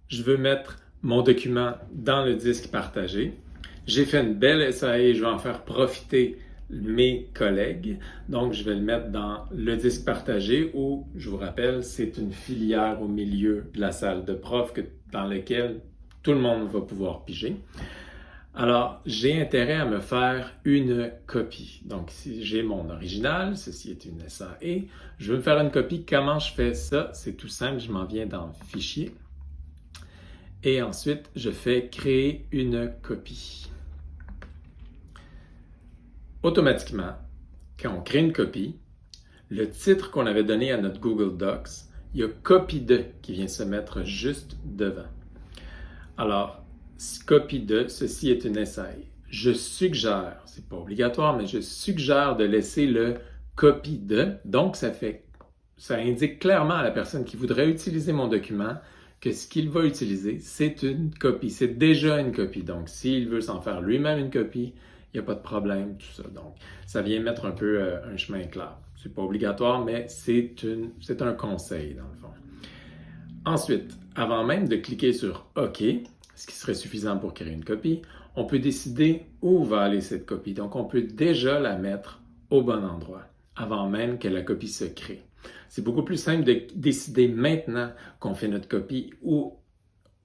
je veux mettre mon document dans le disque partagé. J'ai fait une belle SAE, je vais en faire profiter mes collègues. Donc, je vais le mettre dans le disque partagé où, je vous rappelle, c'est une filière au milieu de la salle de prof dans laquelle tout le monde va pouvoir piger. Alors, j'ai intérêt à me faire une copie. Donc, si j'ai mon original, ceci est une SAE, je veux me faire une copie. Comment je fais ça? C'est tout simple, je m'en viens dans Fichier. Et ensuite, je fais créer une copie. Automatiquement, quand on crée une copie, le titre qu'on avait donné à notre Google Docs, il y a copie de qui vient se mettre juste devant. Alors, copie de, ceci est une SAE. Je suggère, c'est pas obligatoire, mais je suggère de laisser le copie de. Donc, ça indique clairement à la personne qui voudrait utiliser mon document que ce qu'il va utiliser, c'est une copie. C'est déjà une copie. Donc, s'il veut s'en faire lui-même une copie, il n'y a pas de problème, tout ça. Donc, ça vient mettre un peu un chemin clair. C'est pas obligatoire, mais c'est un conseil, dans le fond. Ensuite, avant même de cliquer sur OK, ce qui serait suffisant pour créer une copie, on peut décider où va aller cette copie. Donc, on peut déjà la mettre au bon endroit, avant même que la copie se crée. C'est beaucoup plus simple de décider maintenant qu'on fait notre copie où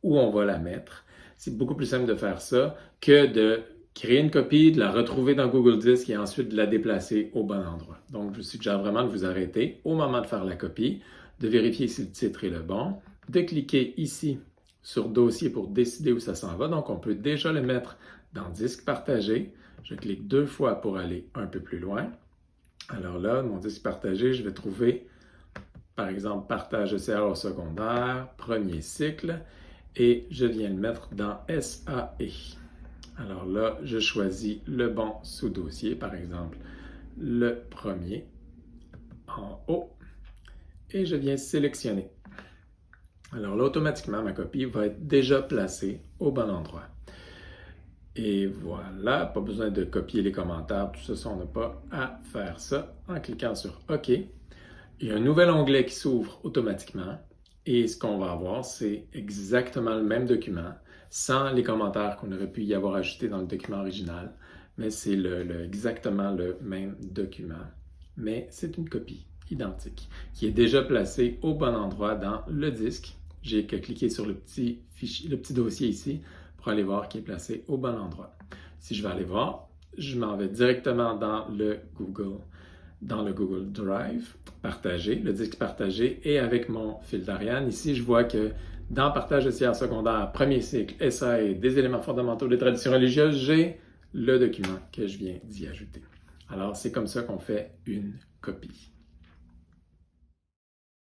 on va la mettre. C'est beaucoup plus simple de faire ça que de créer une copie, de la retrouver dans Google Disc et ensuite de la déplacer au bon endroit. Donc, je vous suggère vraiment de vous arrêter au moment de faire la copie, de vérifier si le titre est le bon, de cliquer ici sur Dossier pour décider où ça s'en va. Donc, on peut déjà le mettre dans Disque partagé. Je clique 2 fois pour aller un peu plus loin. Alors là, mon disque partagé, je vais trouver, par exemple, Partage ECR au secondaire, premier cycle, et je viens le mettre dans SAE. Alors là, je choisis le bon sous-dossier, par exemple, le premier en haut, et je viens sélectionner. Alors là, automatiquement, ma copie va être déjà placée au bon endroit. Et voilà, pas besoin de copier les commentaires, tout ça, on n'a pas à faire ça. En cliquant sur OK, il y a un nouvel onglet qui s'ouvre automatiquement. Et ce qu'on va avoir, c'est exactement le même document, sans les commentaires qu'on aurait pu y avoir ajoutés dans le document original. Mais c'est exactement le même document. Mais c'est une copie identique, qui est déjà placée au bon endroit dans le disque. J'ai que cliquer sur le petit dossier ici pour aller voir qui est placé au bon endroit. Si je vais aller voir, je m'en vais directement dans le Google Drive, partagé, le disque partagé, et avec mon fil d'Ariane, ici, je vois que dans Partage ECR secondaire, premier cycle, SAE, des éléments fondamentaux des traditions religieuses, j'ai le document que je viens d'y ajouter. Alors, c'est comme ça qu'on fait une copie.